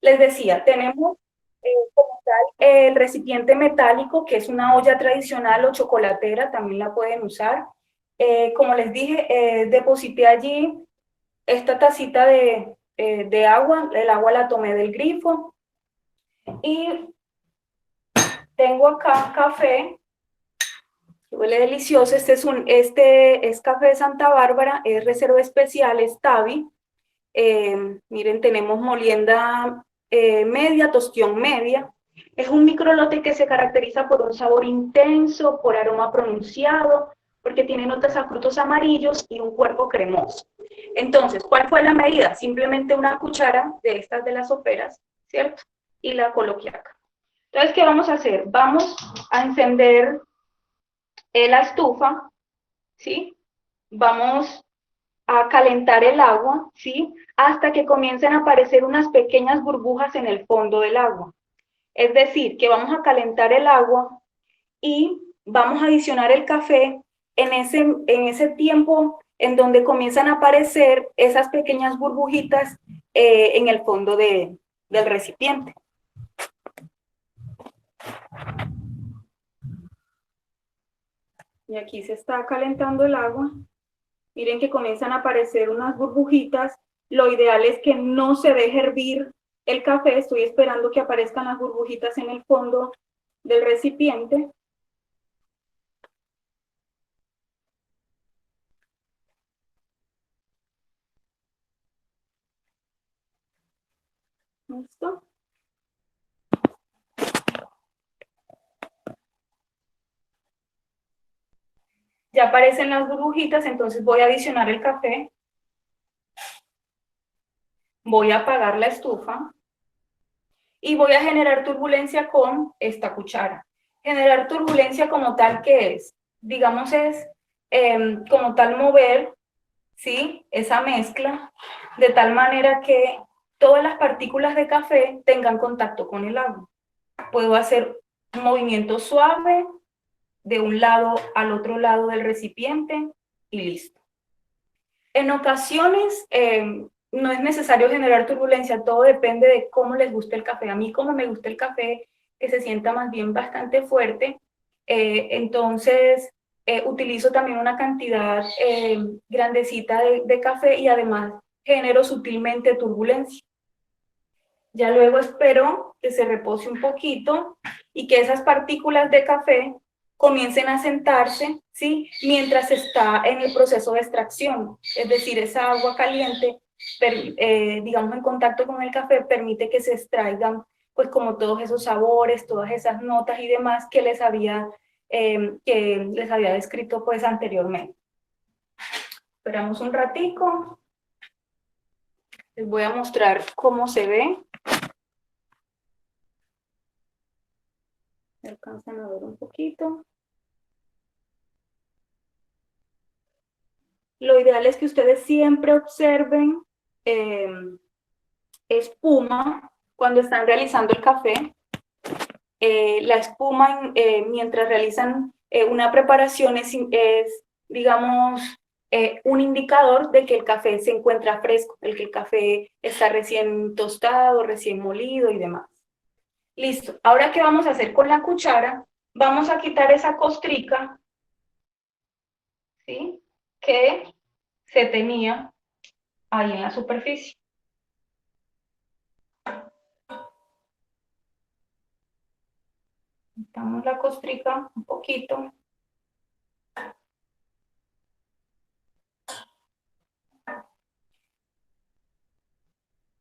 Les decía, tenemos como tal el recipiente metálico, que es una olla tradicional o chocolatera, también la pueden usar. Como les dije, deposité allí esta tacita de agua, el agua la tomé del grifo y tengo acá café, que huele delicioso. Este es café de Santa Bárbara, es reserva especial, es Tavi. Miren, tenemos molienda media, tostión media. Es un microlote que se caracteriza por un sabor intenso, por aroma pronunciado, porque tiene notas a frutos amarillos y un cuerpo cremoso. Entonces, ¿cuál fue la medida? Simplemente una cuchara de estas de las soperas, ¿cierto? Y la coloqué acá. Entonces, ¿qué vamos a hacer? Vamos a encender la estufa, ¿sí? Vamos a calentar el agua, ¿sí? Hasta que comiencen a aparecer unas pequeñas burbujas en el fondo del agua. Es decir, que vamos a calentar el agua y vamos a adicionar el café en ese tiempo en donde comienzan a aparecer esas pequeñas burbujitas en el fondo del recipiente. Y aquí se está calentando el agua. Miren que comienzan a aparecer unas burbujitas. Lo ideal es que no se deje hervir el café. Estoy esperando que aparezcan las burbujitas en el fondo del recipiente. ¿Listo? Ya aparecen las burbujitas, entonces voy a adicionar el café. Voy a apagar la estufa y voy a generar turbulencia con esta cuchara. Generar turbulencia como tal, ¿qué es? Digamos, es como tal mover, ¿sí? Esa mezcla de tal manera que todas las partículas de café tengan contacto con el agua. Puedo hacer un movimiento suave de un lado al otro lado del recipiente y listo. En ocasiones no es necesario generar turbulencia, todo depende de cómo les guste el café. A mí, como me gusta el café, que se sienta más bien bastante fuerte, entonces utilizo también una cantidad grandecita de café y además genero sutilmente turbulencia. Ya luego espero que se repose un poquito y que esas partículas de café comiencen a sentarse, ¿sí? Mientras está en el proceso de extracción. Es decir, esa agua caliente, digamos, en contacto con el café, permite que se extraigan, pues, como todos esos sabores, todas esas notas y demás que les había descrito, pues, anteriormente. Esperamos un ratico. Les voy a mostrar cómo se ve. ¿Me alcanzan a ver un poquito? Lo ideal es que ustedes siempre observen eh, espuma cuando están realizando el café. La espuma, mientras realizan una preparación, digamos, un indicador de que el café se encuentra fresco, el que el café está recién tostado, recién molido y demás. Listo. Ahora, ¿qué vamos a hacer con la cuchara? Vamos a quitar esa costrica, ¿sí? Que se tenía ahí en la superficie. Quitamos la costrica un poquito.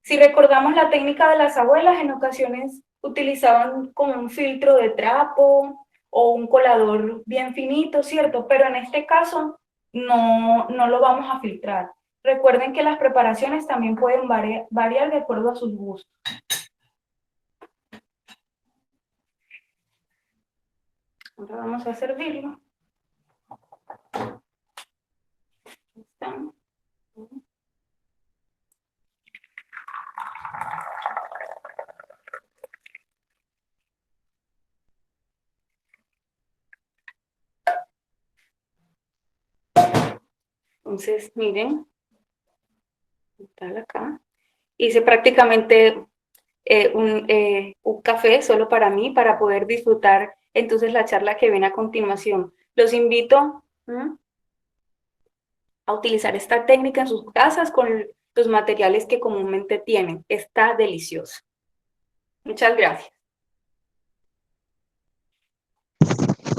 Si recordamos la técnica de las abuelas, en ocasiones utilizaban como un filtro de trapo o un colador bien finito, ¿cierto? Pero en este caso no lo vamos a filtrar. Recuerden que las preparaciones también pueden variar de acuerdo a sus gustos. Ahora vamos a servirlo. ¿Están? Entonces, miren, tal acá. Hice prácticamente un café solo para mí, para poder disfrutar entonces la charla que viene a continuación. Los invito a utilizar esta técnica en sus casas con los materiales que comúnmente tienen. Está delicioso. Muchas gracias.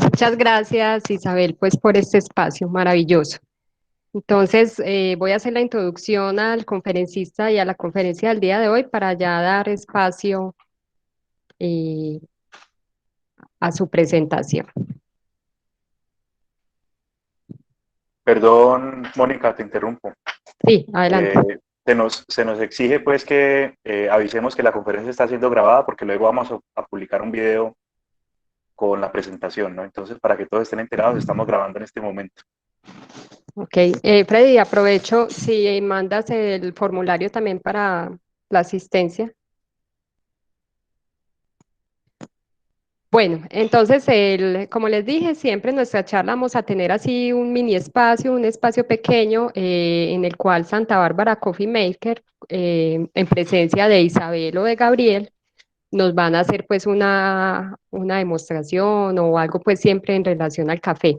Muchas gracias, Isabel, pues por este espacio maravilloso. Entonces, voy a hacer la introducción al conferencista y a la conferencia del día de hoy para ya dar espacio eh, a su presentación. Perdón, Mónica, te interrumpo. Sí, adelante. Se nos exige pues que avisemos que la conferencia está siendo grabada porque luego vamos a publicar un video con la presentación, ¿no? Entonces, para que todos estén enterados, estamos grabando en este momento. Ok, Freddy, aprovecho si mandas el formulario también para la asistencia. Bueno, entonces, como les dije, siempre en nuestra charla vamos a tener así un mini espacio, un espacio pequeño en el cual Santa Bárbara Coffee Maker, en presencia de Isabel o de Gabriel, nos van a hacer pues una demostración o algo pues siempre en relación al café.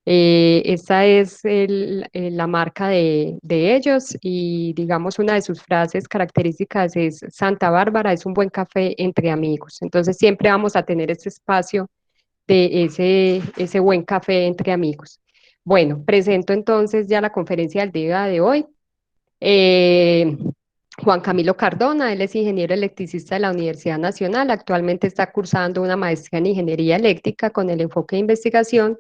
Esta es la marca de ellos y digamos una de sus frases características es Santa Bárbara es un buen café entre amigos. Entonces siempre vamos a tener este espacio de ese buen café entre amigos. Bueno, presento entonces ya la conferencia del día de hoy. Eh, Juan Camilo Cardona, él es ingeniero electricista de la Universidad Nacional, actualmente está cursando una maestría en ingeniería eléctrica con el enfoque de investigación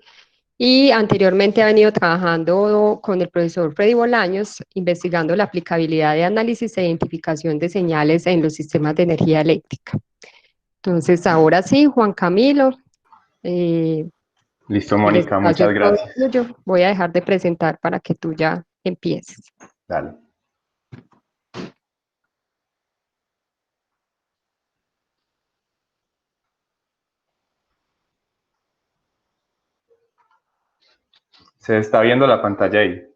y anteriormente ha venido trabajando con el profesor Freddy Bolaños, investigando la aplicabilidad de análisis e identificación de señales en los sistemas de energía eléctrica. Entonces, ahora sí, Juan Camilo. Listo, El Mónica, espacio muchas es todo gracias. tuyo. Voy a dejar de presentar para que tú ya empieces. Dale. ¿Se está viendo la pantalla ahí?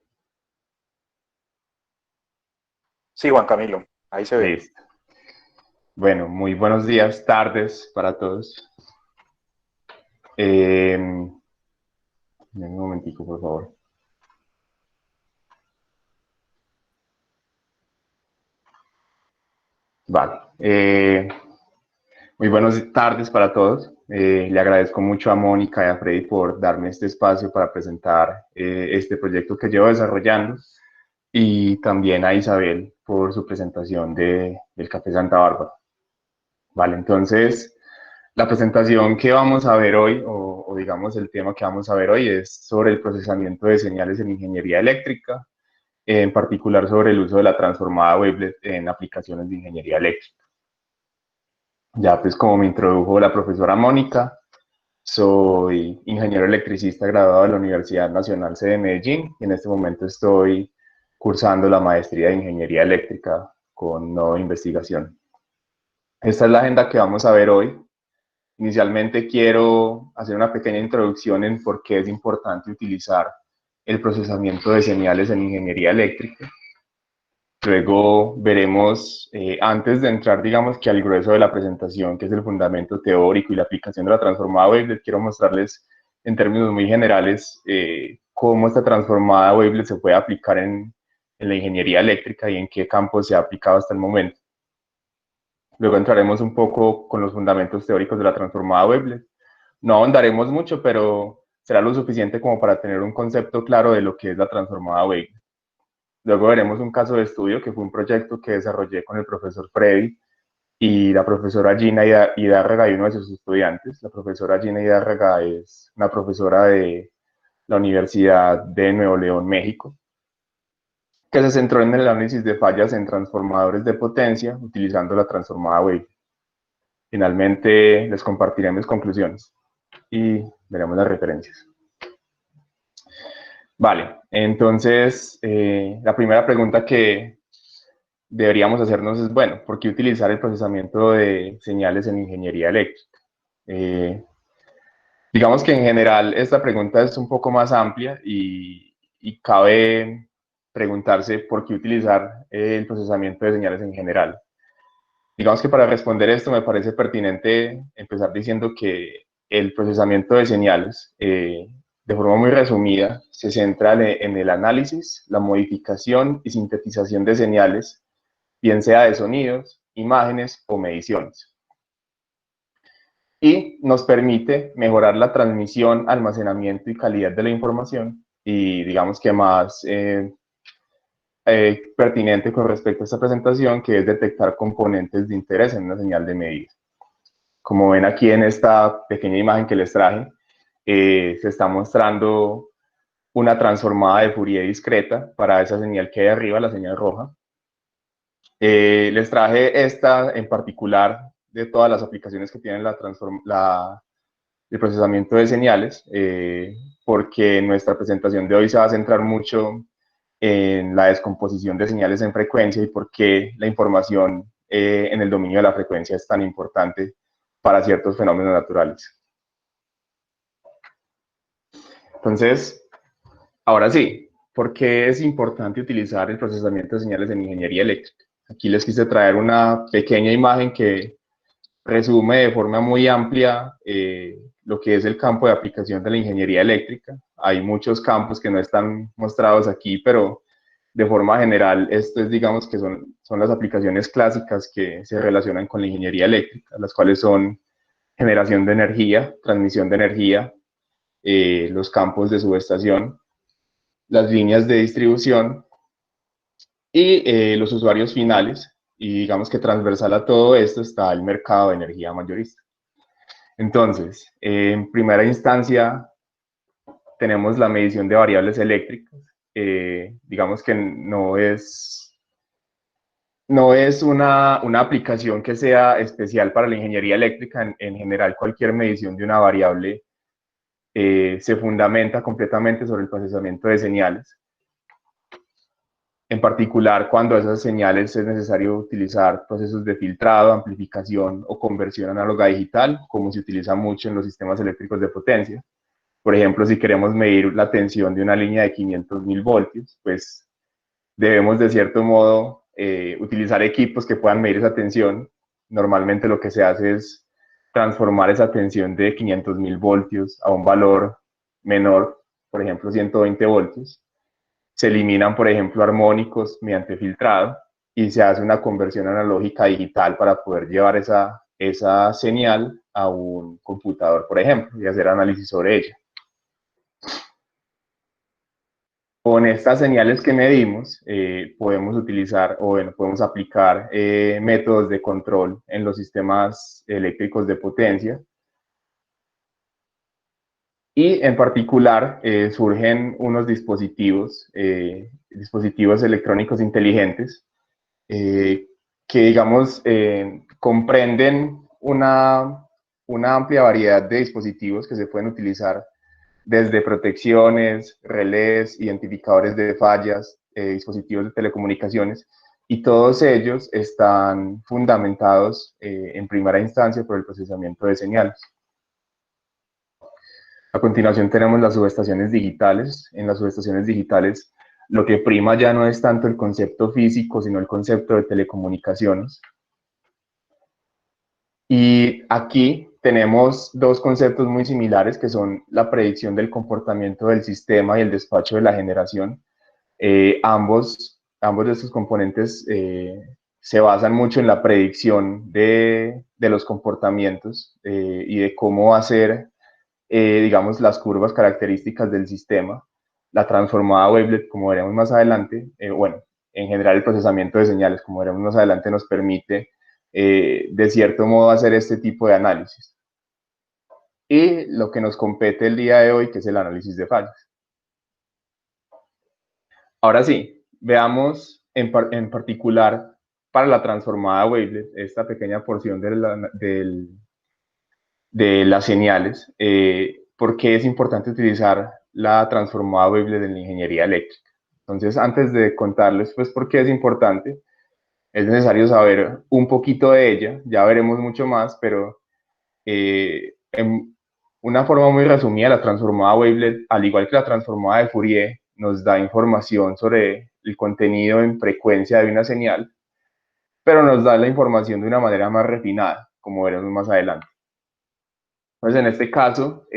Sí, Juan Camilo, ahí se ve. Listo. Bueno, muy buenos días, tardes para todos. Un momentico, por favor. Vale. Muy buenas tardes para todos. Le agradezco mucho a Mónica y a Freddy por darme este espacio para presentar este proyecto que llevo desarrollando y también a Isabel por su presentación del Café Santa Bárbara. Vale, entonces la presentación que vamos a ver hoy, o digamos el tema que vamos a ver hoy es sobre el procesamiento de señales en ingeniería eléctrica, en particular sobre el uso de la transformada wavelet en aplicaciones de ingeniería eléctrica. Ya pues como me introdujo la profesora Mónica, soy ingeniero electricista graduado de la Universidad Nacional C de Medellín y en este momento estoy cursando la maestría de ingeniería eléctrica con nueva investigación. Esta es la agenda que vamos a ver hoy. Inicialmente quiero hacer una pequeña introducción en por qué es importante utilizar el procesamiento de señales en ingeniería eléctrica. Luego veremos, antes de entrar, digamos que al grueso de la presentación, que es el fundamento teórico y la aplicación de la transformada wavelet, quiero mostrarles en términos muy generales cómo esta transformada wavelet se puede aplicar en la ingeniería eléctrica y en qué campos se ha aplicado hasta el momento. Luego entraremos un poco con los fundamentos teóricos de la transformada wavelet. No ahondaremos mucho, pero será lo suficiente como para tener un concepto claro de lo que es la transformada wavelet. Luego veremos un caso de estudio que fue un proyecto que desarrollé con el profesor Freddy y la profesora Gina Hidárraga y uno de sus estudiantes. La profesora Gina Hidárraga es una profesora de la Universidad de Nuevo León, México, que se centró en el análisis de fallas en transformadores de potencia utilizando la transformada wavelet. Finalmente les compartiré mis conclusiones y veremos las referencias. Vale, entonces la primera pregunta que deberíamos hacernos es, bueno, ¿por qué utilizar el procesamiento de señales en ingeniería eléctrica? Digamos que en general esta pregunta es un poco más amplia y cabe preguntarse por qué utilizar el procesamiento de señales en general. Digamos que para responder esto me parece pertinente empezar diciendo que el procesamiento de señales, de forma muy resumida, se centra en el análisis, la modificación y sintetización de señales, bien sea de sonidos, imágenes o mediciones. Y nos permite mejorar la transmisión, almacenamiento y calidad de la información, y digamos que más pertinente con respecto a esta presentación, que es detectar componentes de interés en una señal de medida. Como ven aquí en esta pequeña imagen que les traje, se está mostrando una transformada de Fourier discreta para esa señal que hay arriba, la señal roja. Les traje esta en particular de todas las aplicaciones que tienen el procesamiento de señales, porque nuestra presentación de hoy se va a centrar mucho en la descomposición de señales en frecuencia y por qué la información en el dominio de la frecuencia es tan importante para ciertos fenómenos naturales. Entonces, ahora sí, ¿por qué es importante utilizar el procesamiento de señales en ingeniería eléctrica? Aquí les quise traer una pequeña imagen que resume de forma muy amplia lo que es el campo de aplicación de la ingeniería eléctrica. Hay muchos campos que no están mostrados aquí, pero de forma general, esto es, digamos, que son las aplicaciones clásicas que se relacionan con la ingeniería eléctrica, las cuales son generación de energía, transmisión de energía, los campos de subestación, las líneas de distribución y los usuarios finales. Y digamos que transversal a todo esto está el mercado de energía mayorista. Entonces, en primera instancia, tenemos la medición de variables eléctricas. Digamos que no es una aplicación que sea especial para la ingeniería eléctrica. En general, cualquier medición de una variable se fundamenta completamente sobre el procesamiento de señales. En particular, cuando esas señales es necesario utilizar procesos de filtrado, amplificación o conversión análoga a digital, como se utiliza mucho en los sistemas eléctricos de potencia. Por ejemplo, si queremos medir la tensión de una línea de 500.000 voltios, pues debemos de cierto modo utilizar equipos que puedan medir esa tensión. Normalmente lo que se hace es transformar esa tensión de 500.000 voltios a un valor menor, por ejemplo 120 voltios. Se eliminan, por ejemplo, armónicos mediante filtrado y se hace una conversión analógica digital para poder llevar esa señal a un computador, por ejemplo, y hacer análisis sobre ella. Con estas señales que medimos, podemos utilizar o bueno, podemos aplicar métodos de control en los sistemas eléctricos de potencia. Y en particular surgen unos dispositivos electrónicos inteligentes que, digamos, comprenden una amplia variedad de dispositivos que se pueden utilizar desde protecciones, relés, identificadores de fallas, dispositivos de telecomunicaciones, y todos ellos están fundamentados en primera instancia por el procesamiento de señales. A continuación tenemos las subestaciones digitales. En las subestaciones digitales lo que prima ya no es tanto el concepto físico, sino el concepto de telecomunicaciones. Y aquí tenemos dos conceptos muy similares que son la predicción del comportamiento del sistema y el despacho de la generación. Ambos de estos componentes se basan mucho en la predicción de los comportamientos y de cómo hacer, digamos, las curvas características del sistema. La transformada wavelet, como veremos más adelante, bueno, en general el procesamiento de señales, como veremos más adelante, nos permite de cierto modo hacer este tipo de análisis. Y lo que nos compete el día de hoy, que es el análisis de fallas. Ahora sí, veamos en particular para la transformada wavelet, esta pequeña porción de las señales, por qué es importante utilizar la transformada wavelet en la ingeniería eléctrica. Entonces, antes de contarles pues por qué es importante, es necesario saber un poquito de ella. Ya veremos mucho más, pero en una forma muy resumida, la transformada wavelet, al igual que la transformada de Fourier, nos da información sobre el contenido en frecuencia de una señal, pero nos da la información de una manera más refinada, como veremos más adelante. Entonces, en este caso,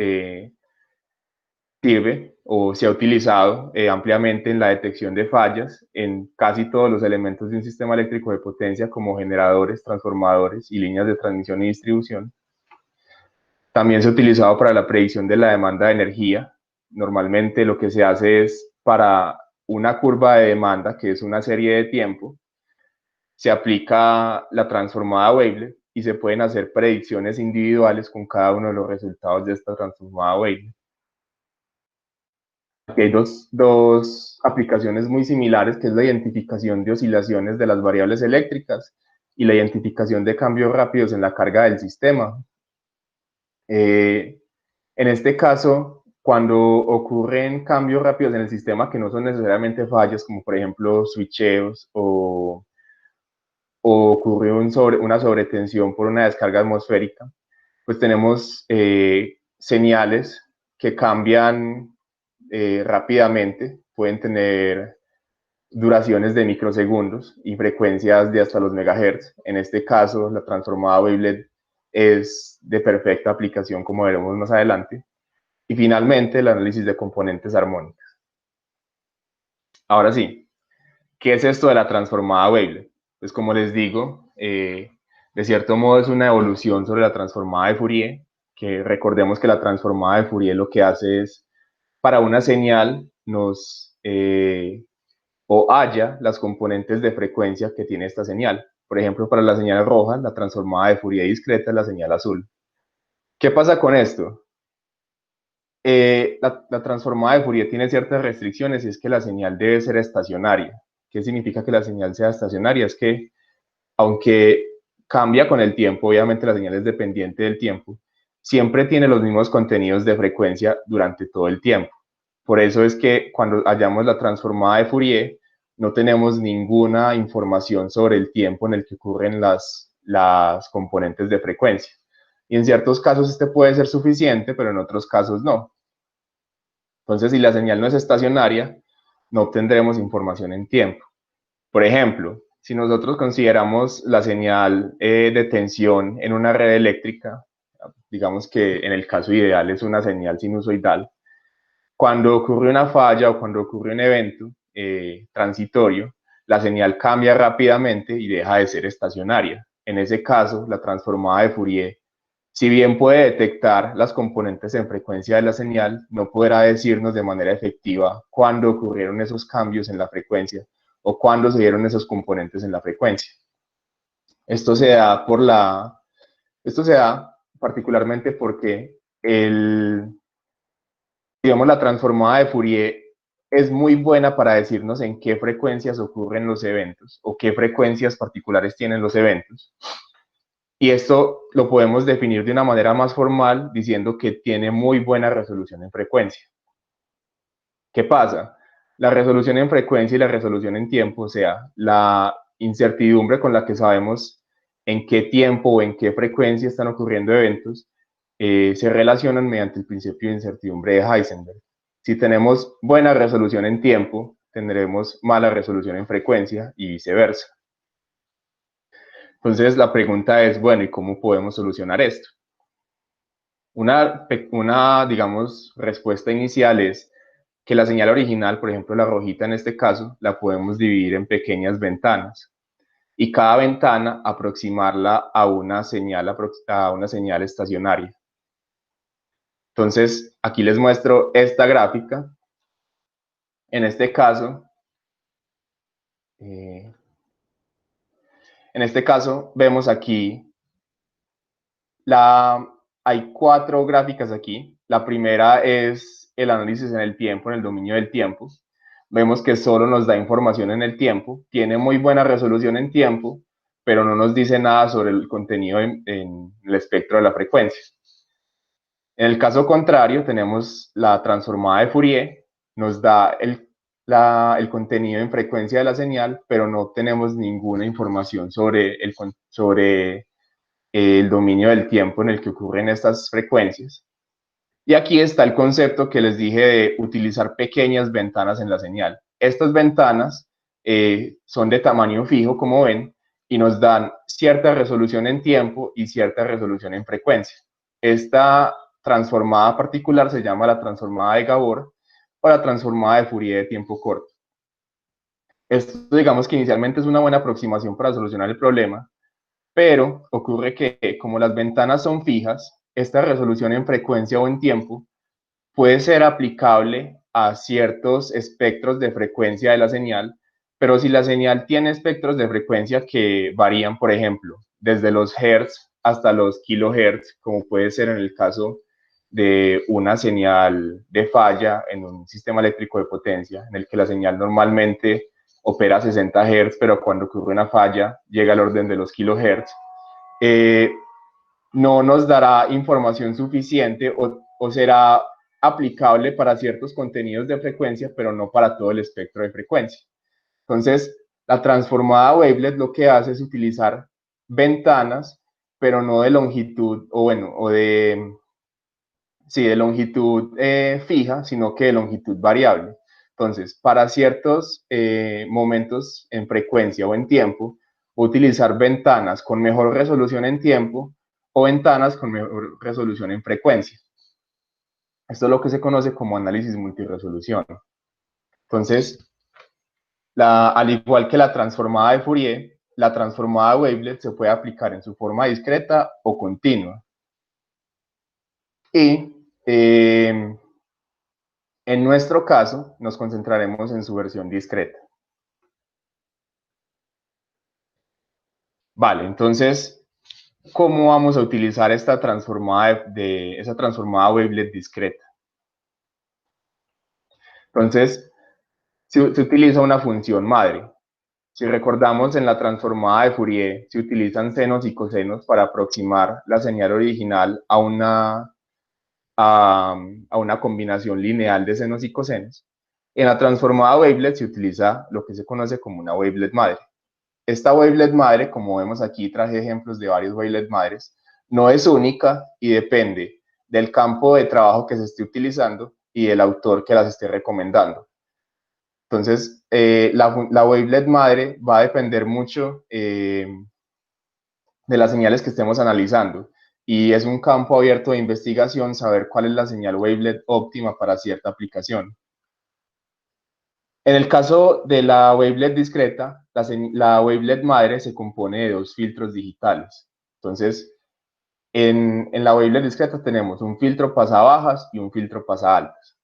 sirve o se ha utilizado ampliamente en la detección de fallas en casi todos los elementos de un sistema eléctrico de potencia, como generadores, transformadores y líneas de transmisión y distribución. También se ha utilizado para la predicción de la demanda de energía. Normalmente lo que se hace es para una curva de demanda, que es una serie de tiempo, se aplica la transformada Wavelet y se pueden hacer predicciones individuales con cada uno de los resultados de esta transformada Wavelet. Aquí hay dos aplicaciones muy similares, que es la identificación de oscilaciones de las variables eléctricas y la identificación de cambios rápidos en la carga del sistema. En este caso, cuando ocurren cambios rápidos en el sistema que no son necesariamente fallas, como por ejemplo switcheos o ocurre una sobretensión por una descarga atmosférica, pues tenemos señales que cambian rápidamente, pueden tener duraciones de microsegundos y frecuencias de hasta los megahertz. En este caso, la transformada Wavelet es de perfecta aplicación, como veremos más adelante. Y finalmente, el análisis de componentes armónicas. Ahora sí, ¿qué es esto de la transformada Wavelet? Pues como les digo, de cierto modo es una evolución sobre la transformada de Fourier, que recordemos que la transformada de Fourier lo que hace es, para una señal, o halla las componentes de frecuencia que tiene esta señal. Por ejemplo, para la señal roja, la transformada de Fourier discreta es la señal azul. ¿Qué pasa con esto? La transformada de Fourier tiene ciertas restricciones y es que la señal debe ser estacionaria. ¿Qué significa que la señal sea estacionaria? Es que, aunque cambia con el tiempo, obviamente la señal es dependiente del tiempo, siempre tiene los mismos contenidos de frecuencia durante todo el tiempo. Por eso es que cuando hallamos la transformada de Fourier, no tenemos ninguna información sobre el tiempo en el que ocurren las componentes de frecuencia. Y en ciertos casos este puede ser suficiente, pero en otros casos no. Entonces, si la señal no es estacionaria, no obtendremos información en tiempo. Por ejemplo, si nosotros consideramos la señal de tensión en una red eléctrica, digamos que en el caso ideal es una señal sinusoidal, cuando ocurre una falla o cuando ocurre un evento transitorio, la señal cambia rápidamente y deja de ser estacionaria. En ese caso, la transformada de Fourier, si bien puede detectar las componentes en frecuencia de la señal, no podrá decirnos de manera efectiva cuándo ocurrieron esos cambios en la frecuencia o cuándo se dieron esos componentes en la frecuencia. Esto se da particularmente porque la transformada de Fourier es muy buena para decirnos en qué frecuencias ocurren los eventos o qué frecuencias particulares tienen los eventos. Y esto lo podemos definir de una manera más formal diciendo que tiene muy buena resolución en frecuencia. ¿Qué pasa? La resolución en frecuencia y la resolución en tiempo, o sea, la incertidumbre con la que sabemos en qué tiempo o en qué frecuencia están ocurriendo eventos, se relacionan mediante el principio de incertidumbre de Heisenberg. Si tenemos buena resolución en tiempo, tendremos mala resolución en frecuencia y viceversa. Entonces la pregunta es, bueno, ¿y cómo podemos solucionar esto? Una, digamos, respuesta inicial es que la señal original, por ejemplo la rojita en este caso, la podemos dividir en pequeñas ventanas y cada ventana aproximarla a una señal estacionaria. Entonces, aquí les muestro esta gráfica. En este caso, vemos aquí, hay 4 gráficas aquí. La primera es el análisis en el tiempo, en el dominio del tiempo. Vemos que solo nos da información en el tiempo, tiene muy buena resolución en tiempo, pero no nos dice nada sobre el contenido en el espectro de la frecuencia. En el caso contrario, tenemos la transformada de Fourier, nos da el contenido en frecuencia de la señal, pero no tenemos ninguna información sobre el dominio del tiempo en el que ocurren estas frecuencias. Y aquí está el concepto que les dije de utilizar pequeñas ventanas en la señal. Estas ventanas son de tamaño fijo, como ven, y nos dan cierta resolución en tiempo y cierta resolución en frecuencia. Esta transformada particular se llama la transformada de Gabor o la transformada de Fourier de tiempo corto. Esto, digamos que inicialmente es una buena aproximación para solucionar el problema, pero ocurre que como las ventanas son fijas, esta resolución en frecuencia o en tiempo puede ser aplicable a ciertos espectros de frecuencia de la señal, pero si la señal tiene espectros de frecuencia que varían, por ejemplo, desde los hertz hasta los kilohertz, como puede ser en el caso de una señal de falla en un sistema eléctrico de potencia, en el que la señal normalmente opera a 60 Hz, pero cuando ocurre una falla llega al orden de los kilohertz, no nos dará información suficiente o será aplicable para ciertos contenidos de frecuencia, pero no para todo el espectro de frecuencia. Entonces, la transformada wavelet lo que hace es utilizar ventanas, pero no de longitud, de longitud fija, sino que de longitud variable. Entonces, para ciertos momentos en frecuencia o en tiempo, utilizar ventanas con mejor resolución en tiempo o ventanas con mejor resolución en frecuencia. Esto es lo que se conoce como análisis multiresolución. Entonces, al igual que la transformada de Fourier, la transformada wavelet se puede aplicar en su forma discreta o continua. Y en nuestro caso, nos concentraremos en su versión discreta. Vale, entonces, ¿cómo vamos a utilizar esta transformada wavelet discreta? Entonces, se utiliza una función madre. Si recordamos, en la transformada de Fourier se utilizan senos y cosenos para aproximar la señal original a una combinación lineal de senos y cosenos. En la transformada wavelet se utiliza lo que se conoce como una wavelet madre. Esta wavelet madre, como vemos aquí, traje ejemplos de varios wavelet madres, no es única y depende del campo de trabajo que se esté utilizando y del autor que las esté recomendando. Entonces, la wavelet madre va a depender mucho de las señales que estemos analizando, y es un campo abierto de investigación saber cuál es la señal wavelet óptima para cierta aplicación. En el caso de la wavelet discreta, la wavelet madre se compone de dos filtros digitales. Entonces, en la wavelet discreta tenemos un filtro pasabajas y un filtro pasaaltas.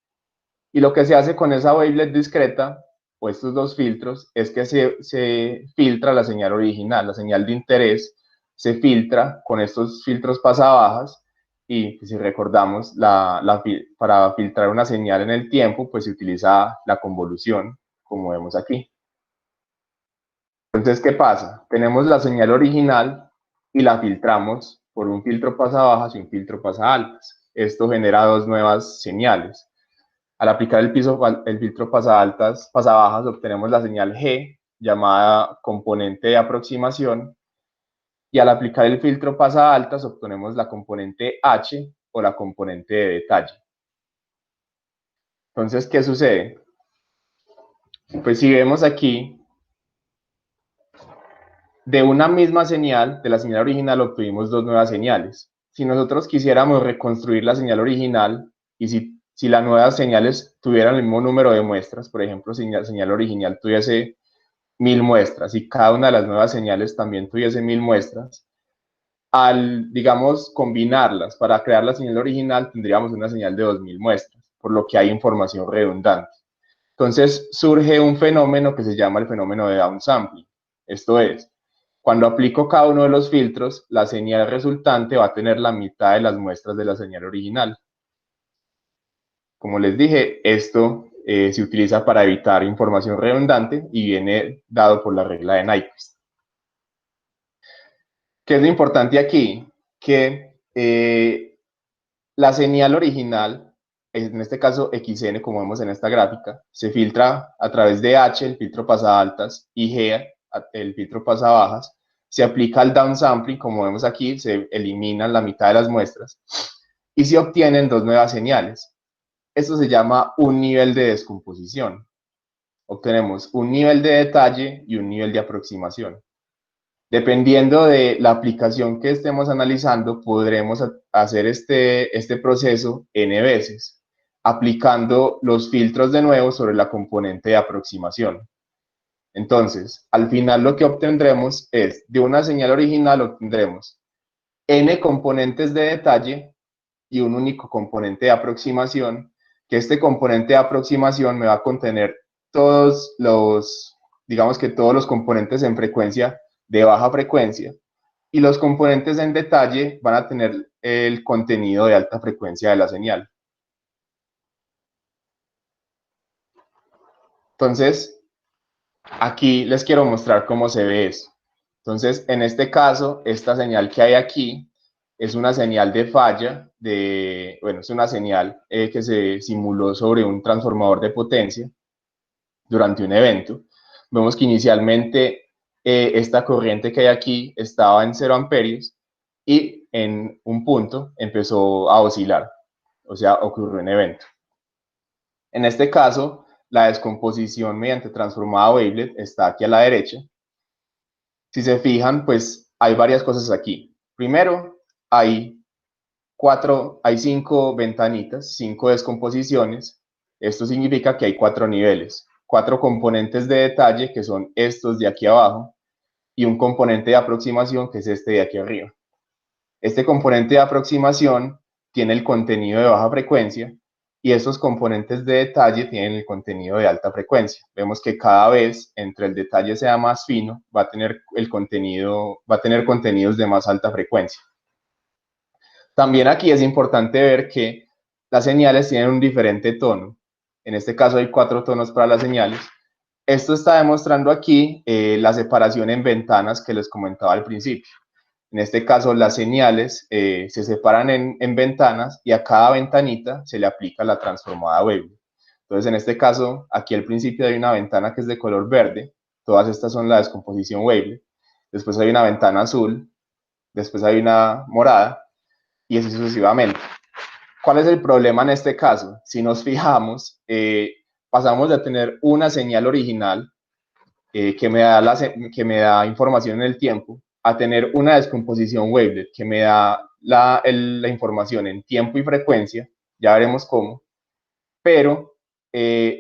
Y lo que se hace con esa wavelet discreta, o estos dos filtros, es que se filtra la señal original, la señal de interés, se filtra con estos filtros pasabajas, y si recordamos, para filtrar una señal en el tiempo, pues se utiliza la convolución, como vemos aquí. Entonces, ¿qué pasa? Tenemos la señal original y la filtramos por un filtro pasabajas y un filtro pasaaltas. Esto genera dos nuevas señales. Al aplicar el filtro pasabajas, obtenemos la señal G, llamada componente de aproximación, y al aplicar el filtro pasaaltas obtenemos la componente H, o la componente de detalle. Entonces, ¿qué sucede? Pues si vemos aquí, de una misma señal, de la señal original, obtuvimos dos nuevas señales. Si nosotros quisiéramos reconstruir la señal original, y si las nuevas señales tuvieran el mismo número de muestras, por ejemplo, si la señal original tuviese 1000 muestras y cada una de las nuevas señales también tuviese 1000 muestras, al, digamos, combinarlas para crear la señal original, tendríamos una señal de 2000 muestras, por lo que hay información redundante. Entonces surge un fenómeno que se llama el fenómeno de downsampling. Esto es, cuando aplico cada uno de los filtros, la señal resultante va a tener la mitad de las muestras de la señal original. Como les dije, esto se utiliza para evitar información redundante y viene dado por la regla de Nyquist. ¿Qué es lo importante aquí? Que la señal original, en este caso XN, como vemos en esta gráfica, se filtra a través de H, el filtro pasaaltas, y G, el filtro pasabajas. Se aplica el downsampling, como vemos aquí, se eliminan la mitad de las muestras y se obtienen dos nuevas señales. Esto se llama un nivel de descomposición. Obtenemos un nivel de detalle y un nivel de aproximación. Dependiendo de la aplicación que estemos analizando, podremos hacer este proceso n veces, aplicando los filtros de nuevo sobre la componente de aproximación. Entonces, al final lo que obtendremos es, de una señal original obtendremos n componentes de detalle y un único componente de aproximación, que este componente de aproximación me va a contener todos los, digamos que todos los componentes en frecuencia de baja frecuencia, y los componentes en detalle van a tener el contenido de alta frecuencia de la señal. Entonces, aquí les quiero mostrar cómo se ve eso. Entonces, en este caso, esta señal que hay aquí es una señal de falla, bueno, es una señal que se simuló sobre un transformador de potencia durante un evento. Vemos que inicialmente esta corriente que hay aquí estaba en 0 amperios y en un punto empezó a oscilar, o sea, ocurrió un evento. En este caso, la descomposición mediante transformada wavelet está aquí a la derecha. Si se fijan, pues hay varias cosas aquí. Primero, hay 5 ventanitas, 5 descomposiciones. Esto significa que hay 4 niveles, 4 componentes de detalle, que son estos de aquí abajo, y un componente de aproximación, que es este de aquí arriba. Este componente de aproximación tiene el contenido de baja frecuencia, y estos componentes de detalle tienen el contenido de alta frecuencia. Vemos que cada vez entre el detalle sea más fino, va a tener contenidos de más alta frecuencia. También aquí es importante ver que las señales tienen un diferente tono. En este caso hay 4 tonos para las señales. Esto está demostrando aquí la separación en ventanas que les comentaba al principio. En este caso, las señales se separan en ventanas y a cada ventanita se le aplica la transformada wavelet. Entonces, en este caso, aquí al principio hay una ventana que es de color verde. Todas estas son la descomposición wavelet. Después hay una ventana azul. Después hay una morada. Y así sucesivamente. ¿Cuál es el problema en este caso? Si nos fijamos, pasamos de tener una señal original que me da información en el tiempo, a tener una descomposición wavelet que me da la información en tiempo y frecuencia, ya veremos cómo, pero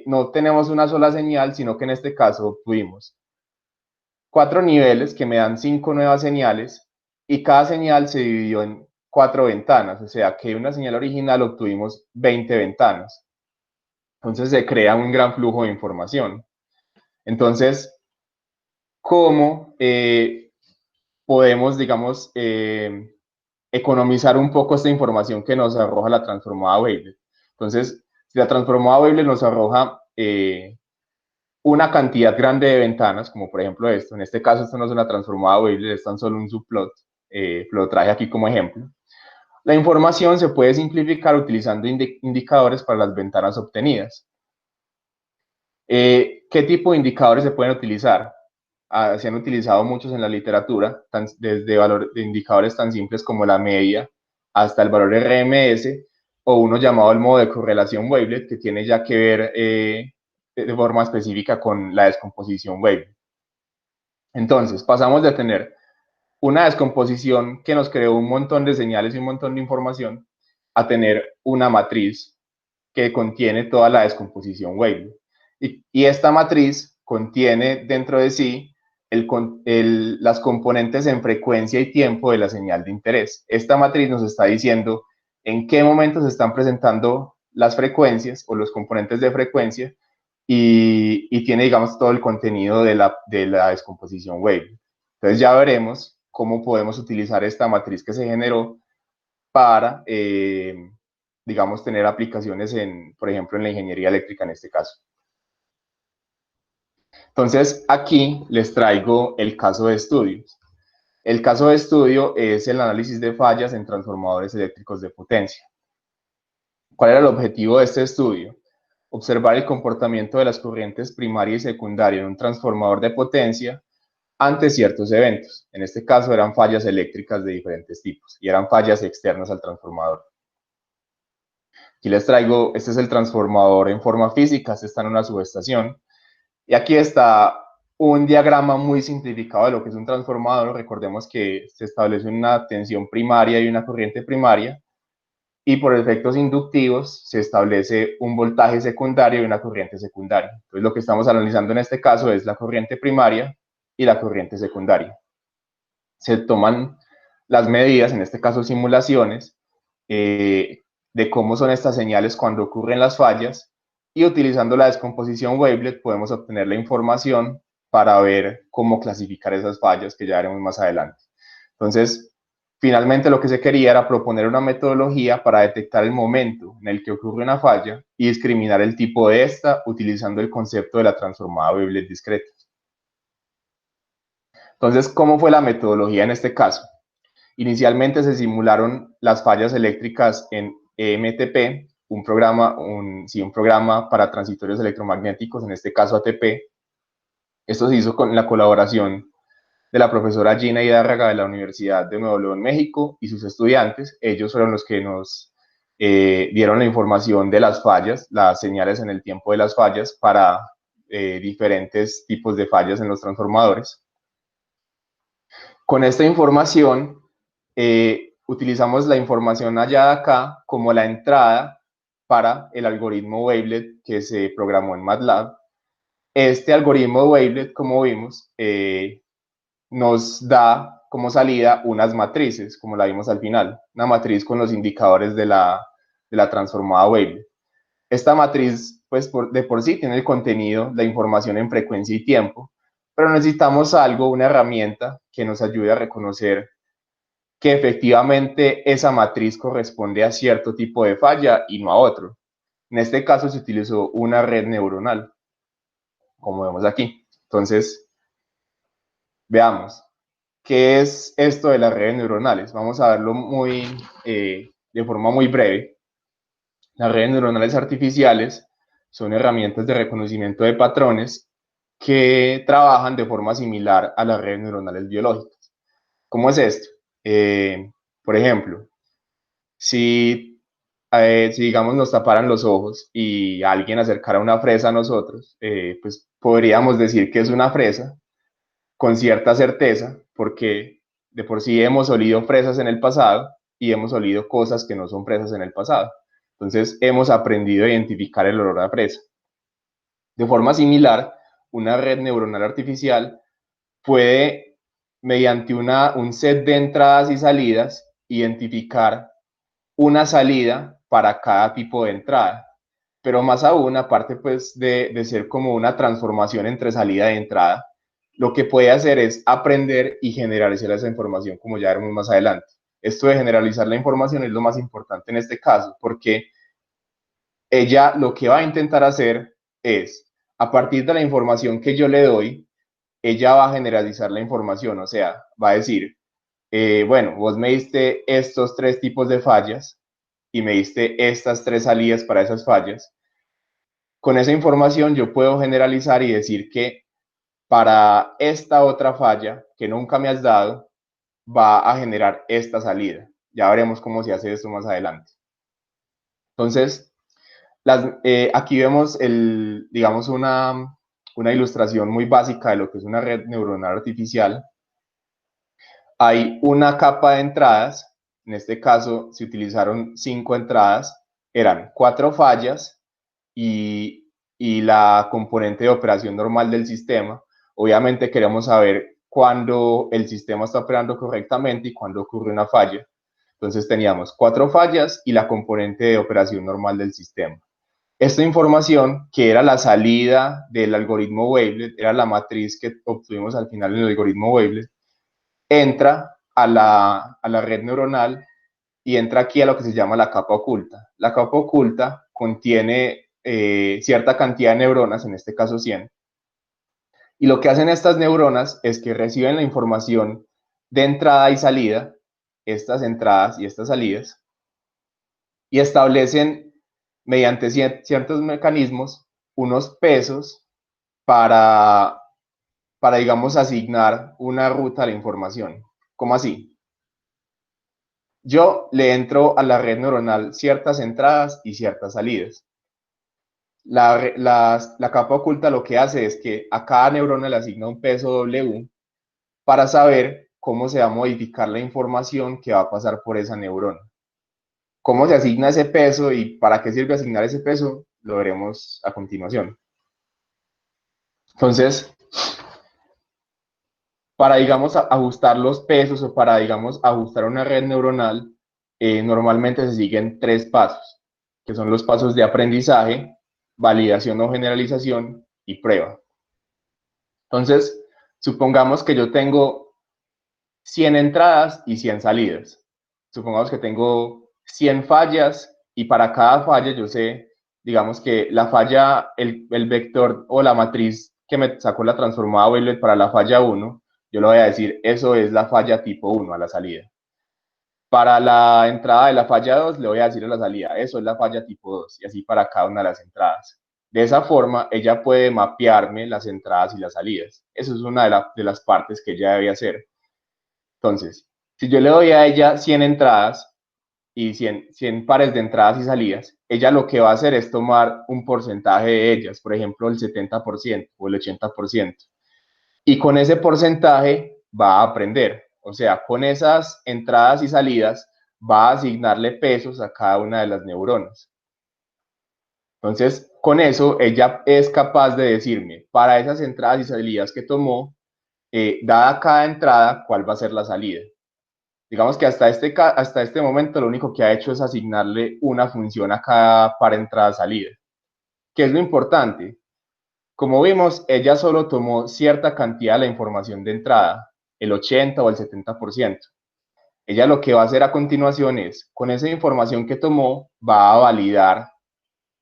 no tenemos una sola señal, sino que en este caso tuvimos 4 niveles que me dan 5 nuevas señales, y cada señal se dividió en 4 ventanas, o sea que de una señal original obtuvimos 20 ventanas. Entonces se crea un gran flujo de información. Entonces, ¿cómo podemos, digamos, economizar un poco esta información que nos arroja la transformada wavelet? Entonces, si la transformada wavelet nos arroja una cantidad grande de ventanas, como por ejemplo esto, en este caso esto no es una transformada wavelet, es tan solo un subplot, lo traje aquí como ejemplo. La información se puede simplificar utilizando indicadores para las ventanas obtenidas. ¿Qué tipo de indicadores se pueden utilizar? Se han utilizado muchos en la literatura, desde de indicadores tan simples como la media hasta el valor RMS, o uno llamado el modo de correlación wavelet, que tiene ya que ver de forma específica con la descomposición wavelet. Entonces, pasamos de tener una descomposición que nos creó un montón de señales y un montón de información, a tener una matriz que contiene toda la descomposición wavelet. Y esta matriz contiene dentro de sí las componentes en frecuencia y tiempo de la señal de interés. Esta matriz nos está diciendo en qué momento se están presentando las frecuencias o los componentes de frecuencia, y tiene, digamos, todo el contenido de la descomposición wavelet. Entonces ya veremos cómo podemos utilizar esta matriz que se generó para, digamos, tener aplicaciones por ejemplo, en la ingeniería eléctrica en este caso. Entonces, aquí les traigo el caso de estudio. El caso de estudio es el análisis de fallas en transformadores eléctricos de potencia. ¿Cuál era el objetivo de este estudio? Observar el comportamiento de las corrientes primaria y secundaria en un transformador de potencia ante ciertos eventos. En este caso eran fallas eléctricas de diferentes tipos y eran fallas externas al transformador. Aquí les traigo, este es el transformador en forma física, este está en una subestación. Y aquí está un diagrama muy simplificado de lo que es un transformador. Recordemos que se establece una tensión primaria y una corriente primaria, y por efectos inductivos se establece un voltaje secundario y una corriente secundaria. Entonces lo que estamos analizando en este caso es la corriente primaria y la corriente secundaria. Se toman las medidas, en este caso simulaciones, de cómo son estas señales cuando ocurren las fallas, y utilizando la descomposición wavelet podemos obtener la información para ver cómo clasificar esas fallas, que ya veremos más adelante. Entonces, finalmente lo que se quería era proponer una metodología para detectar el momento en el que ocurre una falla y discriminar el tipo de esta utilizando el concepto de la transformada wavelet discreta. Entonces, ¿cómo fue la metodología en este caso? Inicialmente se simularon las fallas eléctricas en EMTP, un programa para transitorios electromagnéticos, en este caso ATP. Esto se hizo con la colaboración de la profesora Gina Hidárraga de la Universidad de Nuevo León, México, y sus estudiantes. Ellos fueron los que nos dieron la información de las fallas, las señales en el tiempo de las fallas para diferentes tipos de fallas en los transformadores. Con esta información, utilizamos la información hallada acá como la entrada para el algoritmo Wavelet que se programó en MATLAB. Este algoritmo Wavelet, como vimos, nos da como salida unas matrices, como la vimos al final, una matriz con los indicadores de la transformada Wavelet. Esta matriz, pues de por sí tiene el contenido, la información en frecuencia y tiempo, pero necesitamos algo, una herramienta que nos ayude a reconocer que efectivamente esa matriz corresponde a cierto tipo de falla y no a otro. En este caso se utilizó una red neuronal, como vemos aquí. Entonces, veamos, ¿qué es esto de las redes neuronales? Vamos a verlo de forma muy breve. Las redes neuronales artificiales son herramientas de reconocimiento de patrones que trabajan de forma similar a las redes neuronales biológicas. ¿Cómo es esto? Por ejemplo, si digamos nos taparan los ojos y alguien acercara una fresa a nosotros, pues podríamos decir que es una fresa con cierta certeza, porque de por sí hemos olido fresas en el pasado y hemos olido cosas que no son fresas en el pasado. Entonces hemos aprendido a identificar el olor a fresa. De forma similar, una red neuronal artificial puede, mediante un set de entradas y salidas, identificar una salida para cada tipo de entrada. Pero más aún, aparte pues de ser como una transformación entre salida y entrada, lo que puede hacer es aprender y generalizar esa información, como ya veremos más adelante. Esto de generalizar la información es lo más importante en este caso, porque ella lo que va a intentar hacer es, a partir de la información que yo le doy, ella va a generalizar la información, o sea, va a decir, bueno, vos me diste estos 3 tipos de fallas y me diste estas 3 salidas para esas fallas. Con esa información yo puedo generalizar y decir que para esta otra falla que nunca me has dado, va a generar esta salida. Ya veremos cómo se hace esto más adelante. Entonces, aquí vemos digamos una ilustración muy básica de lo que es una red neuronal artificial. Hay una capa de entradas, en este caso se utilizaron 5 entradas, eran 4 fallas y la componente de operación normal del sistema. Obviamente queremos saber cuándo el sistema está operando correctamente y cuándo ocurre una falla. Entonces teníamos 4 fallas y la componente de operación normal del sistema. Esta información, que era la salida del algoritmo Wavelet, era la matriz que obtuvimos al final en el algoritmo Wavelet, entra a la red neuronal y entra aquí a lo que se llama la capa oculta. La capa oculta contiene cierta cantidad de neuronas, en este caso 100, y lo que hacen estas neuronas es que reciben la información de entrada y salida, estas entradas y estas salidas, y establecen mediante ciertos mecanismos unos pesos para, digamos, asignar una ruta a la información. ¿Cómo así? Yo le entro a la red neuronal ciertas entradas y ciertas salidas. La capa oculta lo que hace es que a cada neurona le asigna un peso W para saber cómo se va a modificar la información que va a pasar por esa neurona. Cómo se asigna ese peso y para qué sirve asignar ese peso, lo veremos a continuación. Entonces, para, digamos, ajustar los pesos o para, digamos, ajustar una red neuronal, normalmente se siguen 3 pasos, que son los pasos de aprendizaje, validación o generalización y prueba. Entonces, supongamos que yo tengo 100 entradas y 100 salidas. Supongamos que tengo 100 fallas y para cada falla yo sé, digamos que la falla, el vector o la matriz que me sacó la transformada Euler para la falla 1, yo le voy a decir, eso es la falla tipo 1 a la salida. Para la entrada de la falla 2, le voy a decir a la salida, eso es la falla tipo 2, y así para cada una de las entradas. De esa forma, ella puede mapearme las entradas y las salidas. Eso es una de las partes que ella debe hacer. Entonces, si yo le doy a ella 100 entradas y 100 pares de entradas y salidas, ella lo que va a hacer es tomar un porcentaje de ellas, por ejemplo, el 70% o el 80%. Y con ese porcentaje va a aprender. O sea, con esas entradas y salidas va a asignarle pesos a cada una de las neuronas. Entonces, con eso, ella es capaz de decirme, para esas entradas y salidas que tomó, dada cada entrada, cuál va a ser la salida. Digamos que hasta este momento lo único que ha hecho es asignarle una función a cada par entrada-salida. ¿Qué es lo importante? Como vimos, ella solo tomó cierta cantidad de la información de entrada, el 80 o el 70%. Ella lo que va a hacer a continuación es, con esa información que tomó, va a validar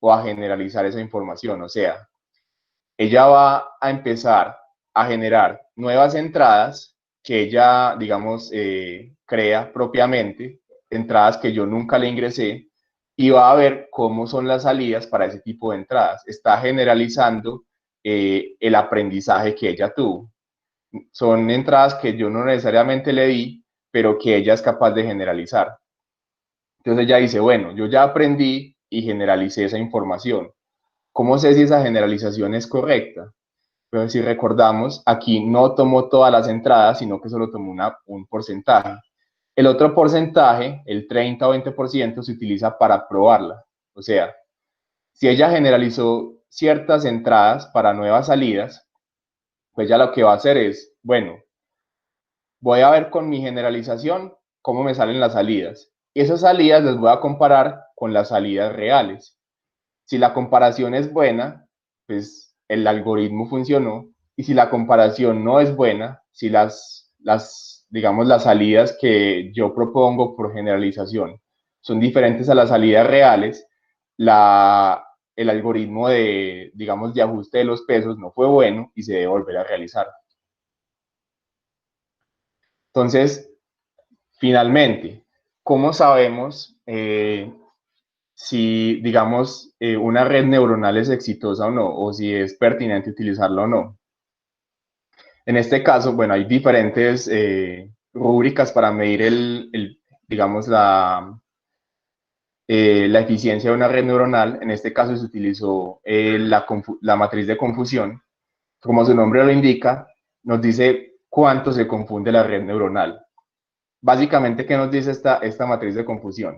o a generalizar esa información. O sea, ella va a empezar a generar nuevas entradas que ella, digamos, crea propiamente, entradas que yo nunca le ingresé, y va a ver cómo son las salidas para ese tipo de entradas. Está generalizando el aprendizaje que ella tuvo. Son entradas que yo no necesariamente le di, pero que ella es capaz de generalizar. Entonces ella dice, bueno, yo ya aprendí y generalicé esa información. ¿Cómo sé si esa generalización es correcta? Pero si recordamos, aquí no tomó todas las entradas, sino que solo tomó un porcentaje. El otro porcentaje, el 30 o 20%, se utiliza para probarla. O sea, si ella generalizó ciertas entradas para nuevas salidas, pues ya lo que va a hacer es, bueno, voy a ver con mi generalización cómo me salen las salidas. Y esas salidas las voy a comparar con las salidas reales. Si la comparación es buena, pues el algoritmo funcionó. Y si la comparación no es buena, si digamos, las salidas que yo propongo por generalización son diferentes a las salidas reales, el algoritmo digamos, de ajuste de los pesos no fue bueno y se debe volver a realizar. Entonces, finalmente, ¿cómo sabemos si, digamos, una red neuronal es exitosa o no, o si es pertinente utilizarla o no? En este caso, bueno, hay diferentes rúbricas para medir digamos, la eficiencia de una red neuronal. En este caso se utilizó la matriz de confusión. Como su nombre lo indica, nos dice cuánto se confunde la red neuronal. Básicamente, ¿qué nos dice esta matriz de confusión?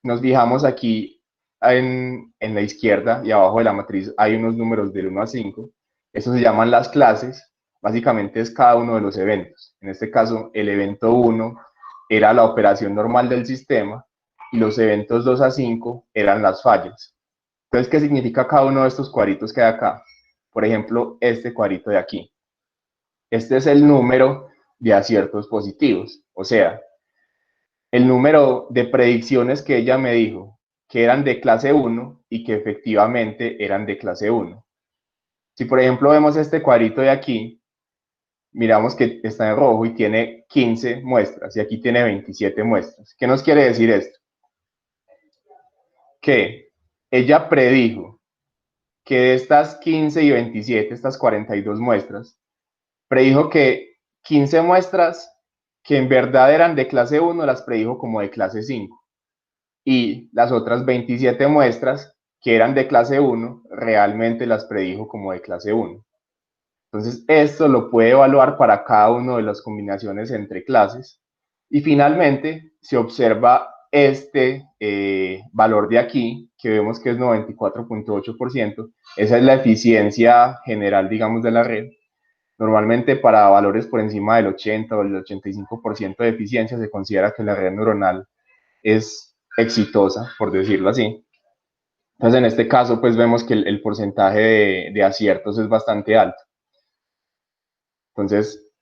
Nos fijamos aquí en la izquierda y abajo de la matriz hay unos números del 1 a 5. Estos se llaman las clases. Básicamente es cada uno de los eventos. En este caso, el evento 1 era la operación normal del sistema y los eventos 2 a 5 eran las fallas. Entonces, ¿qué significa cada uno de estos cuadritos que hay acá? Por ejemplo, este cuadrito de aquí. Este es el número de aciertos positivos. O sea, el número de predicciones que ella me dijo que eran de clase 1 y que efectivamente eran de clase 1. Si por ejemplo vemos este cuadrito de aquí, miramos que está en rojo y tiene 15 muestras y aquí tiene 27 muestras. ¿Qué nos quiere decir esto? Que ella predijo que de estas 15 y 27, estas 42 muestras, predijo que 15 muestras que en verdad eran de clase 1 las predijo como de clase 5. Y las otras 27 muestras que eran de clase 1, realmente las predijo como de clase 1. Entonces, esto lo puede evaluar para cada una de las combinaciones entre clases. Y finalmente, se observa este valor de aquí, que vemos que es 94.8%. Esa es la eficiencia general, digamos, de la red. Normalmente para valores por encima del 80 o el 85% de eficiencia se considera que la red neuronal es exitosa, por decirlo así. Entonces, en este caso, pues vemos que el porcentaje de aciertos es bastante alto. Entonces,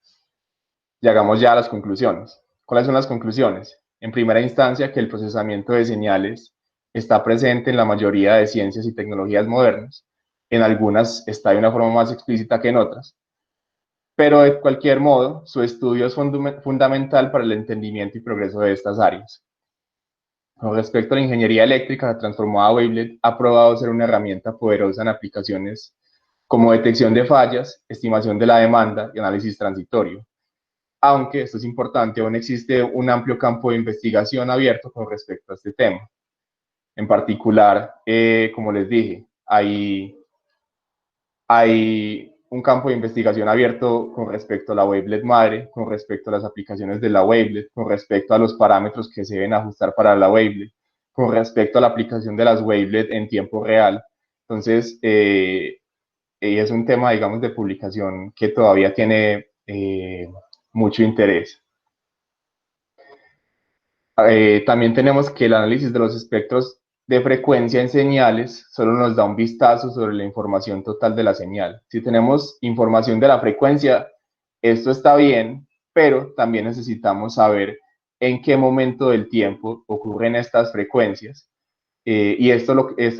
llegamos ya a las conclusiones. ¿Cuáles son las conclusiones? En primera instancia, que el procesamiento de señales está presente en la mayoría de ciencias y tecnologías modernas. En algunas está de una forma más explícita que en otras. Pero de cualquier modo, su estudio es fundamental para el entendimiento y progreso de estas áreas. Con respecto a la ingeniería eléctrica, la transformada Wavelet ha probado ser una herramienta poderosa en aplicaciones como detección de fallas, estimación de la demanda y análisis transitorio. Aunque, esto es importante, aún existe un amplio campo de investigación abierto con respecto a este tema. En particular, como les dije, hay un campo de investigación abierto con respecto a la wavelet madre, con respecto a las aplicaciones de la wavelet, con respecto a los parámetros que se deben ajustar para la wavelet, con respecto a la aplicación de las wavelet en tiempo real. Entonces, es un tema, digamos, de publicación que todavía tiene mucho interés. También tenemos que el análisis de los espectros de frecuencia en señales solo nos da un vistazo sobre la información total de la señal. Si tenemos información de la frecuencia, esto está bien, pero también necesitamos saber en qué momento del tiempo ocurren estas frecuencias. Y esto es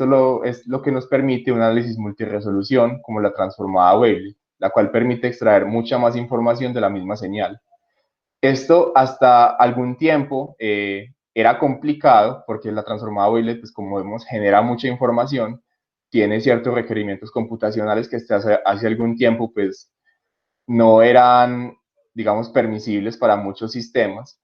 lo que nos permite un análisis multiresolución como la transformada Wavelet, la cual permite extraer mucha más información de la misma señal. Esto hasta algún tiempo era complicado porque la transformada Wavelet, pues como vemos, genera mucha información, tiene ciertos requerimientos computacionales que hasta hace algún tiempo pues no eran, digamos, permisibles para muchos sistemas,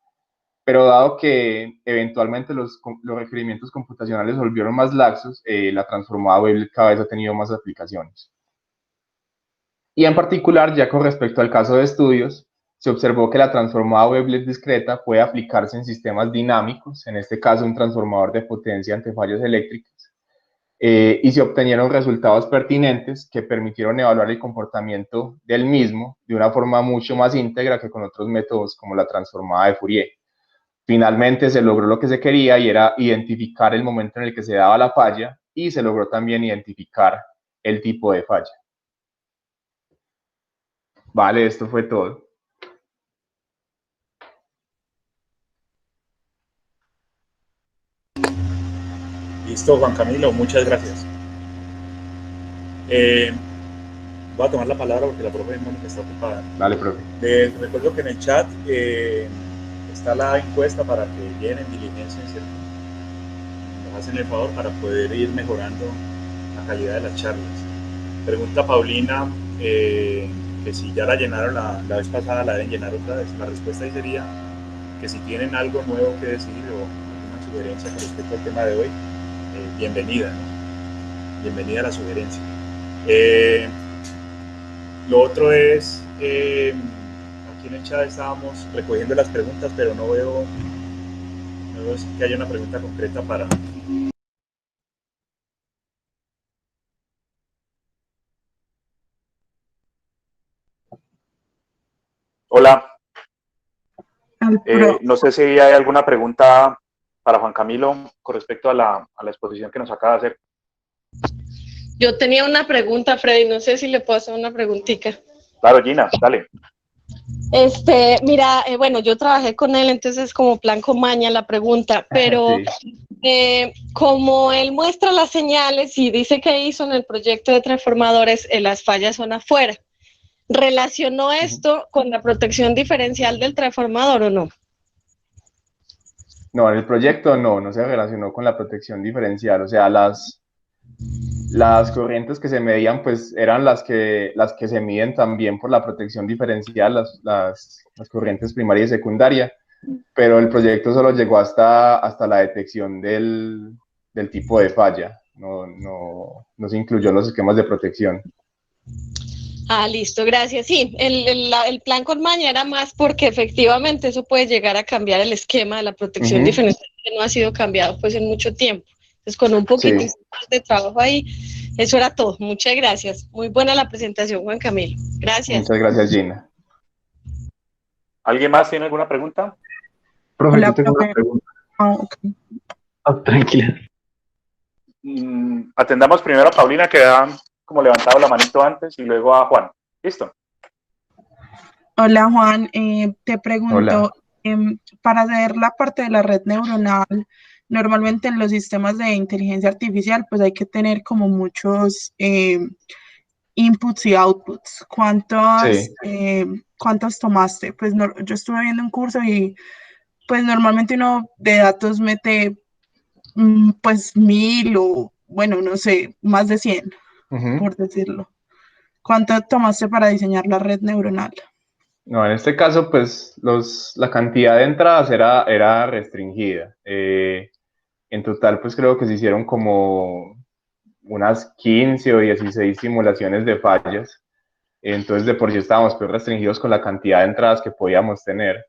pero dado que eventualmente los requerimientos computacionales se volvieron más laxos, la transformada Wavelet cada vez ha tenido más aplicaciones. Y en particular, ya con respecto al caso de estudios, se observó que la transformada wavelet discreta puede aplicarse en sistemas dinámicos, en este caso un transformador de potencia ante fallas eléctricas, y se obtenieron resultados pertinentes que permitieron evaluar el comportamiento del mismo de una forma mucho más íntegra que con otros métodos como la transformada de Fourier. Finalmente se logró lo que se quería y era identificar el momento en el que se daba la falla y se logró también identificar el tipo de falla. Vale, esto fue todo. Listo, Juan Camilo, muchas gracias. Voy a tomar la palabra porque la profe Mónica está ocupada. Dale, profe. Les recuerdo que en el chat está la encuesta para que llenen diligencia, ¿cierto? Nos hacen el favor para poder ir mejorando la calidad de las charlas. Pregunta Paulina que si ya la llenaron la vez pasada, la deben llenar otra vez. La respuesta ahí sería que si tienen algo nuevo que decir o alguna sugerencia con respecto al tema de hoy, bienvenida, ¿no? Bienvenida a la sugerencia. Lo otro es, aquí en el chat estábamos recogiendo las preguntas, pero no veo que haya una pregunta concreta para... Hola. No sé si hay alguna pregunta para Juan Camilo con respecto a la exposición que nos acaba de hacer. Yo tenía una pregunta, Freddy, no sé si le puedo hacer una preguntita. Claro, Gina, dale. Mira, bueno, yo trabajé con él, entonces como plan con maña la pregunta, pero sí. Como él muestra las señales y dice que hizo en el proyecto de transformadores, las fallas son afuera. ¿Relacionó esto con la protección diferencial del transformador o no? No, en el proyecto no se relacionó con la protección diferencial, o sea, las corrientes que se medían pues eran las que se miden también por la protección diferencial, las corrientes primaria y secundaria, pero el proyecto solo llegó hasta la detección del tipo de falla. no se incluyó en los esquemas de protección. Ah, listo, gracias. Sí, el plan con maña era más porque efectivamente eso puede llegar a cambiar el esquema de la protección diferencial que no ha sido cambiado pues en mucho tiempo. Entonces con un poquito más de trabajo ahí, eso era todo. Muchas gracias. Muy buena la presentación, Juan Camilo. Gracias. Muchas gracias, Gina. ¿Alguien más tiene alguna pregunta? Profe, Hola, yo tengo profe. una pregunta. Okay. Tranquila. Atendamos primero a Paulina, que ha como levantado la manito antes, y luego a Juan. ¿Listo? Hola, Juan. Te pregunto, Hola. para hacer la parte de la red neuronal, normalmente en los sistemas de inteligencia artificial, pues hay que tener como muchos inputs y outputs. ¿Cuántos tomaste? Pues yo estuve viendo un curso y pues normalmente uno de datos mete pues 1000 o bueno, no sé, más de 100, por decirlo. ¿Cuánto tomaste para diseñar la red neuronal? No, en este caso, pues la cantidad de entradas era restringida. En total, pues creo que se hicieron como unas 15 o 16 simulaciones de fallas. Entonces, de por sí estábamos pues restringidos con la cantidad de entradas que podíamos tener.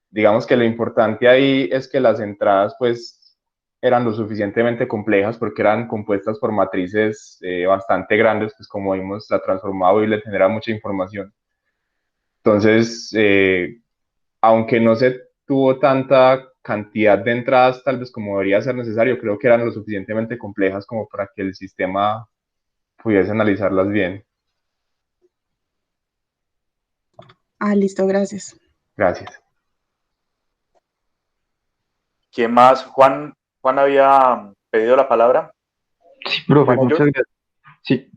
Digamos que lo importante ahí es que las entradas, pues, eran lo suficientemente complejas porque eran compuestas por matrices bastante grandes, pues como vimos, la transformada y le genera mucha información. Entonces, aunque no se tuvo tanta cantidad de entradas tal vez como debería ser necesario, creo que eran lo suficientemente complejas como para que el sistema pudiese analizarlas bien. Ah, listo, gracias. Gracias. ¿Quién más? Juan había pedido la palabra. Sí, profe, Juan, muchas gracias. Sí.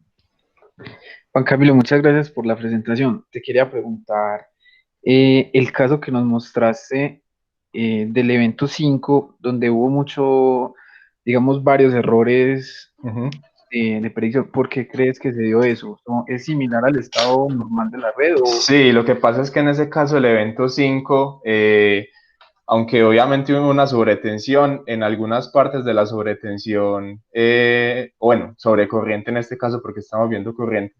Juan Camilo, muchas gracias por la presentación. Te quería preguntar, el caso que nos mostraste del evento 5, donde hubo mucho, digamos, varios errores de predicción, ¿por qué crees que se dio eso? ¿Es similar al estado normal de la red? Sí, lo que pasa es que en ese caso el evento 5, aunque obviamente hubo una sobretensión, en algunas partes de la sobretensión, bueno, sobrecorriente en este caso porque estamos viendo corriente,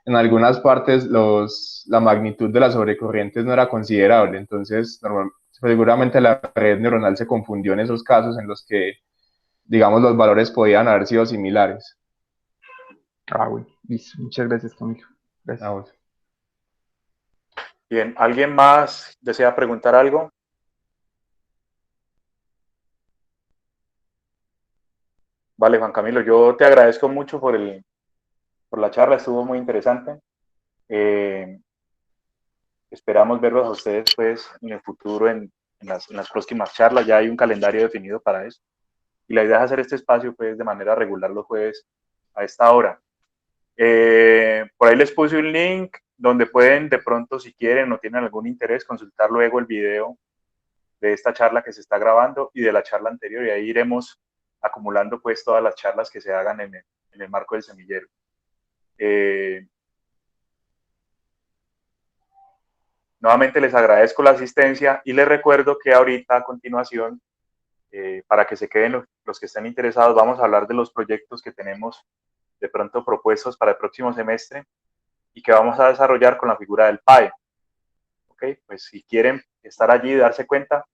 en algunas partes la magnitud de las sobrecorrientes no era considerable, entonces seguramente la red neuronal se confundió en esos casos en los que, digamos, los valores podían haber sido similares. Ah, bueno, listo. Muchas gracias, Camilo. Gracias. A vos. Bien, ¿alguien más desea preguntar algo? Vale, Juan Camilo, yo te agradezco mucho por la charla, estuvo muy interesante. Esperamos verlos a ustedes pues en el futuro en las próximas charlas. Ya hay un calendario definido para eso. Y la idea es hacer este espacio pues de manera regular los jueves a esta hora. Por ahí les puse un link donde pueden de pronto, si quieren o tienen algún interés, consultar luego el video de esta charla que se está grabando y de la charla anterior, y ahí iremos acumulando pues todas las charlas que se hagan en el marco del semillero. Nuevamente les agradezco la asistencia y les recuerdo que ahorita a continuación, para que se queden los que estén interesados, vamos a hablar de los proyectos que tenemos de pronto propuestos para el próximo semestre y que vamos a desarrollar con la figura del PAE. ¿Ok? Pues si quieren estar allí y darse cuenta,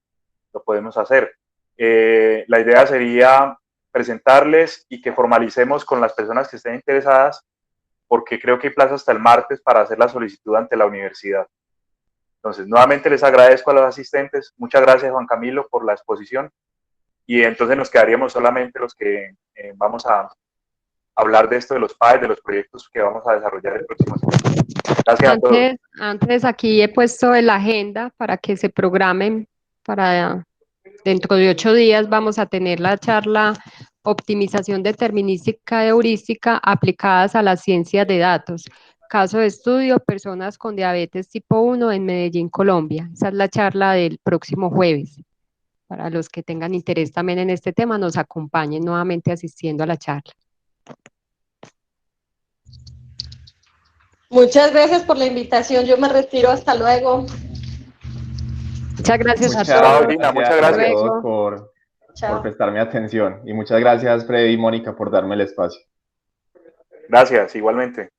lo podemos hacer. La idea sería presentarles y que formalicemos con las personas que estén interesadas, porque creo que hay plazo hasta el martes para hacer la solicitud ante la universidad. Entonces, nuevamente les agradezco a los asistentes. Muchas gracias, Juan Camilo, por la exposición. Y entonces nos quedaríamos solamente los que vamos a hablar de esto, de los PAEs, de los proyectos que vamos a desarrollar el próximo semestre. Gracias a todos. Antes aquí he puesto en la agenda para que se programen para dentro de 8 días vamos a tener la charla Optimización determinística y heurística aplicadas a las ciencias de datos. Caso de estudio, personas con diabetes tipo 1 en Medellín, Colombia. Esa es la charla del próximo jueves. Para los que tengan interés también en este tema, nos acompañen nuevamente asistiendo a la charla. Muchas gracias por la invitación. Yo me retiro. Hasta luego. Muchas gracias a Chao, todos. Gina, muchas Gracias a gracias. todos Chao. prestarme atención. Y muchas gracias, Freddy y Mónica, por darme el espacio. Gracias, igualmente.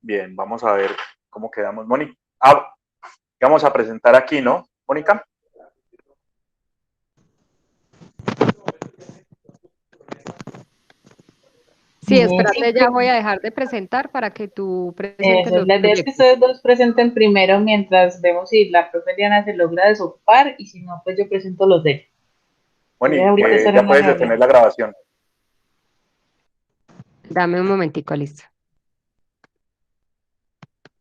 Bien, vamos a ver cómo quedamos. Mónica, vamos a presentar aquí, ¿no, Mónica? Sí, espérate, ya voy a dejar de presentar para que tú presentes Eso, los la idea es que proyectos. ustedes dos presenten primero mientras vemos si la profe Diana se logra desocupar y si no, pues yo presento los de ella. Voy a Moni, ahorita estar ya en la puedes reunión. detener la grabación. Dame un momentico, listo.